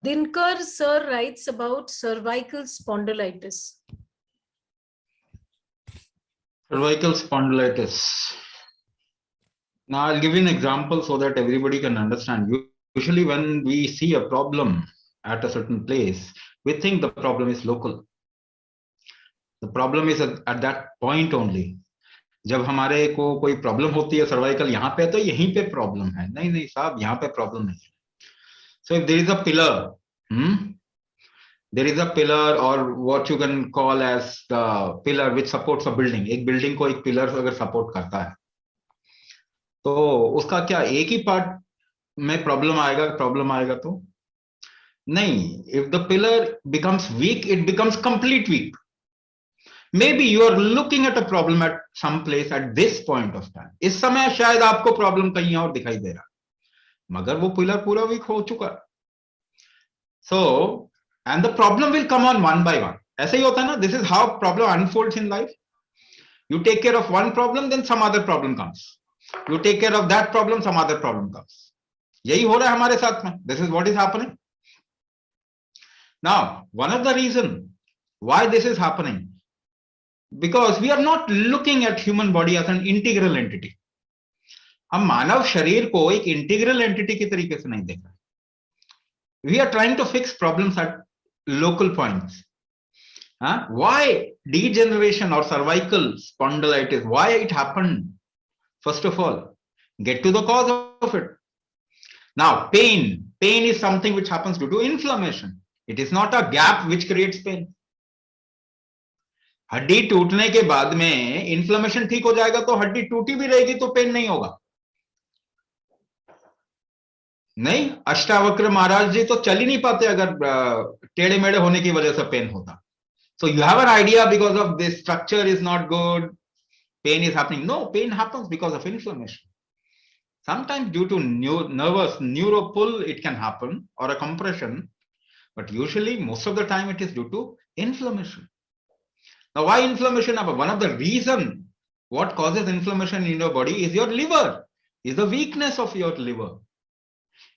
Dinkar sir writes about cervical spondylitis. Cervical spondylitis. Now I'll give you an example so that everybody can understand. Usually when we see a problem at a certain place, we think the problem is local. The problem is at that point only. जब हमारे को कोई problem होती है cervical यहाँ पे तो यहीं पे प्रॉब्लम है, नहीं नहीं साहब यहाँ पे प्रॉब्लम नहीं है. So if there is a pillar, there is a pillar or what you can call as the pillar which supports a building. एक बिल्डिंग को एक पिलर अगर सपोर्ट करता है तो उसका क्या एक ही पार्ट में प्रॉब्लम आएगा तो नहीं. If the pillar becomes weak, it becomes complete weak. Maybe you are looking at a problem at some place at this point of time. इस समय शायद आपको प्रॉब्लम कहीं और दिखाई दे रहा, मगर वो पिलर पूरा वीक हो चुका. So, and the problem will come on one by one. ऐसे ही होता है ना. This is how problem unfolds in life. You take care of one problem, then some other problem comes. You take care of that problem, some other problem comes. यही हो रहा है हमारे साथ में. This is what is happening. Now, one of the reason why this is happening, because we are not looking at human body as an integral entity. हम मानव शरीर को एक इंटीग्रल एंटिटी की तरीके से नहीं देख रहे. We are trying to fix problems at local points. Why degeneration or cervical spondylitis? Why it happened? First of all, get to the cause of it. Now, pain is something which happens due to inflammation. It is not a gap which creates pain. हड्डी टूटने के बाद में inflammation ठीक हो जाएगा तो हड्डी टूटी भी रहेगी तो पेन नहीं होगा. नहीं, अष्टावक्र महाराज जी तो चल ही नहीं पाते अगर टेढ़े मेढ़े होने की वजह से पेन होता. So you have an idea because of this structure is not good, pain is happening. No, pain happens because of inflammation. Sometimes due to nervous neuro pull it can happen or a compression, but usually most of the time it is due to inflammation. Now, why inflammation? One of the reason what causes inflammation in your body is your liver, is the weakness of your liver.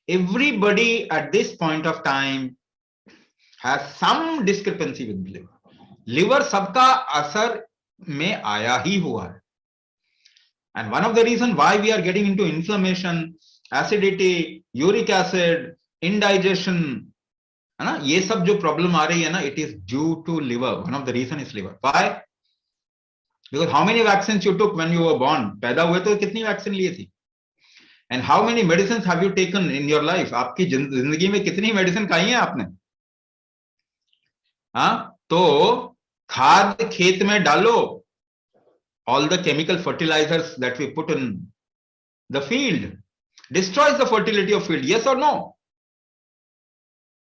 Everybody at this point of time has some discrepancy with liver. Liver सबका असर में आया ही हुआ है. And one of the reason why we are getting into inflammation, acidity, uric acid, indigestion, है ना, ये सब जो प्रॉब्लम आ रही है ना, it is due to liver. One of the reason is liver. Why? Because how many vaccines you took when you were born? पैदा हुए तो कितनी वैक्सीन लिए थी? And how many medicines have you taken in your life? आपकी जिंदगी में कितनी मेडिसिन खाई है आपने? तो खाद खेत में डालो. All the chemical fertilizers that we put in the field destroys the fertility of field. Yes or no?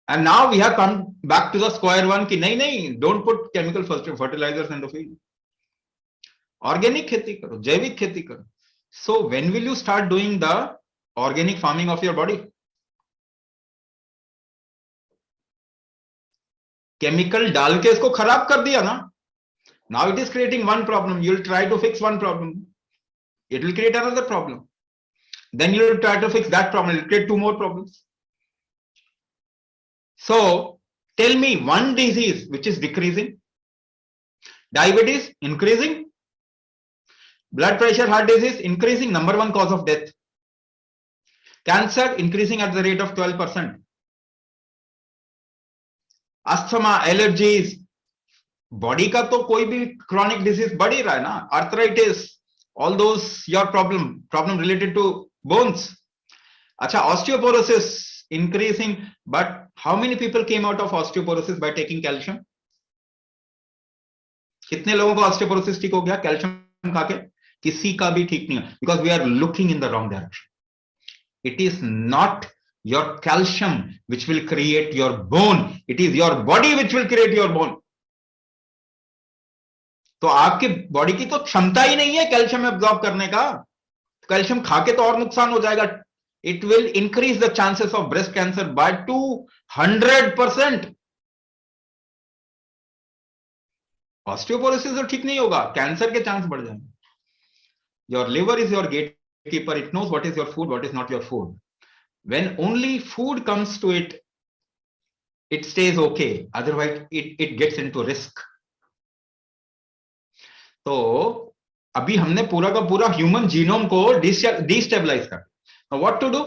And now we have come back to the square one ki nahi, don't put chemical fertilizers in the field. Organic खेती करो, जैविक खेती करो. So when will you start doing the organic farming of your body? Chemical डाल के इसको खराब कर दिया ना. Now it is creating one problem. You will try to fix one problem. It will create another problem. Then you will try to fix that problem. It will create two more problems. So tell me one disease which is decreasing. Diabetes increasing. Blood pressure, heart disease increasing, number one cause of death. Cancer increasing at the rate of 12%. Asthma, allergies, body का तो कोई भी chronic disease बढ़ ही रहा है ना. Arthritis, all those your problem related to bones. अच्छा, osteoporosis increasing, but how many people came out of osteoporosis by taking calcium? कितने लोगों को osteoporosis ठीक हो गया calcium खा के? किसी का भी ठीक नहीं है. Because we are looking in the wrong direction. It is not your calcium which will create your bone. It is your body which will create your bone. तो आपकी बॉडी की तो क्षमता ही नहीं है कैल्शियम एब्जॉर्ब करने का. कैल्शियम खा के तो और नुकसान हो जाएगा. It will increase the chances of breast cancer by 200%. Osteoporosis तो ठीक नहीं होगा, कैंसर के चांस बढ़ जाएंगे. Your liver is your gatekeeper. It knows what is your food, what is not your food. When only food comes to it, it stays okay. Otherwise, it gets into risk. तो अभी हमने पूरा का पूरा human genome को destabilise कर. Now what to do?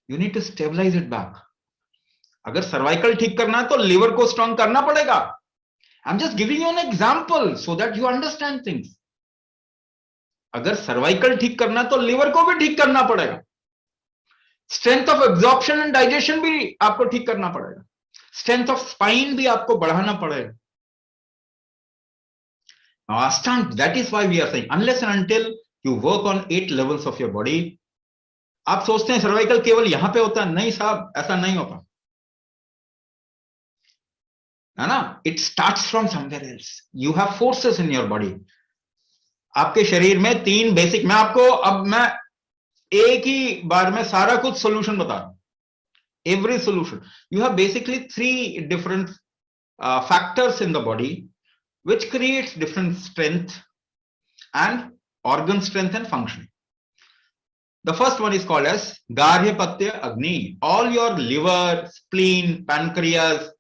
You need to stabilize it back. अगर cervical ठीक करना है तो लिवर को स्ट्रांग करना पड़ेगा. I'm just giving you an example so that you understand things. अगर सर्वाइकल ठीक करना है तो लिवर को भी ठीक करना पड़ेगा. Strength of absorption and digestion भी आपको ठीक करना पड़ेगा. स्ट्रेंथ ऑफ स्पाइन भी आपको बढ़ाना पड़ेगा. Now, Ashtanga, that is why we are saying, unless and until you work on 8 levels of your body, आप सोचते हैं सर्वाइकल केवल यहां पे होता है. नहीं साहब, ऐसा नहीं होता है ना. It starts from somewhere else. You have forces in your body. आपके शरीर में 3 बेसिक, मैं आपको अब मैं एक ही बार में सारा कुछ सोल्यूशन बता रहा हूं. Every solution. You have basically 3 different factors in the body which creates different strength and organ strength and function. The first one is called as Garhyapatya Agni. All your liver, spleen, pancreas,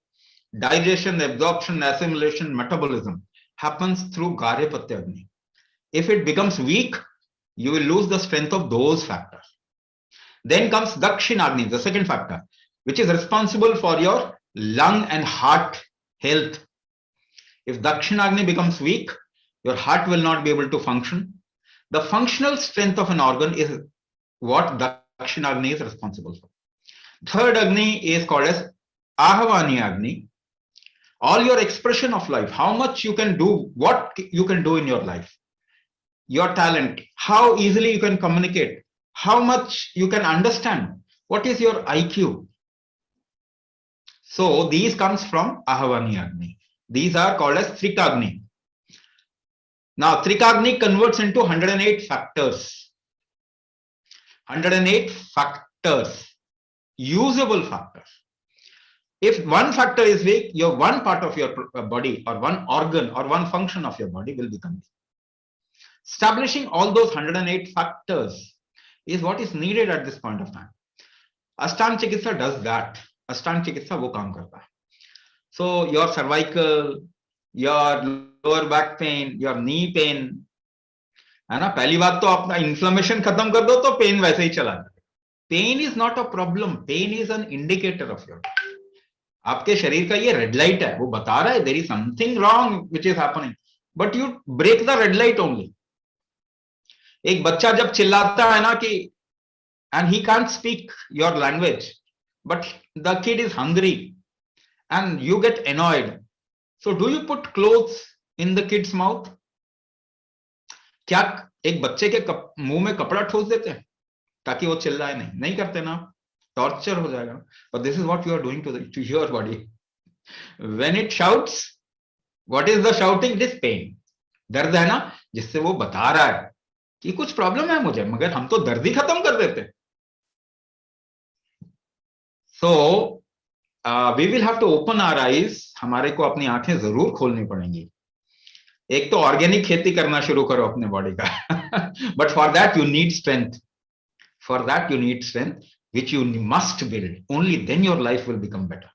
digestion, absorption, assimilation, metabolism happens through Garhyapatya Agni. If it becomes weak, you will lose the strength of those factors. Then comes Dakshinagni, the second factor, which is responsible for your lung and heart health. If Dakshinagni becomes weak, your heart will not be able to function. The functional strength of an organ is what Dakshinagni is responsible for. Third Agni is called as Ahavani Agni. All your expression of life, how much you can do, what you can do in your life, your talent, how easily you can communicate, how much you can understand, what is your IQ. So these comes from Ahavani Agni. These are called as Trikagni. Now Trikagni converts into 108 factors. 108 factors, usable factors. If one factor is weak, your one part of your body or one organ or one function of your body will become weak. Establishing all those 108 factors is what is needed at this point of time. Ashtanga Chikitsa does that. Ashtanga Chikitsa wo kaam karta hai. So your cervical, your lower back pain, your knee pain, है ना. पहली बात तो अपना inflammation खत्म कर दो तो पेन वैसे ही चला जाए. Pain is not a problem. Pain is an indicator of your. आपके शरीर का ये रेड लाइट है, वो बता रहा है there is something wrong which is happening, but you break the red light only. एक बच्चा जब चिल्लाता है ना कि and he can't speak your language, but the kid is hungry and you get annoyed. So do you put clothes in the kid's mouth? क्या एक बच्चे के मुंह में कपड़ा ठोस देते हैं ताकि वो चिल्लाए नहीं? नहीं करते ना. टॉर्चर हो जाएगा. But this is what you are doing to your body. When it shouts, what is the shouting? It is pain. दर्द है ना, जिससे वो बता रहा है कि कुछ प्रॉब्लम है मुझे, मगर हम तो दर्द ही खत्म कर देते. So we will have to open our eyes. हमारे को अपनी आंखें जरूर खोलनी पड़ेंगी. एक तो ऑर्गेनिक खेती करना शुरू करो अपने बॉडी का. But for that you need strength. For that you need strength which you must build. Only then your life will become better.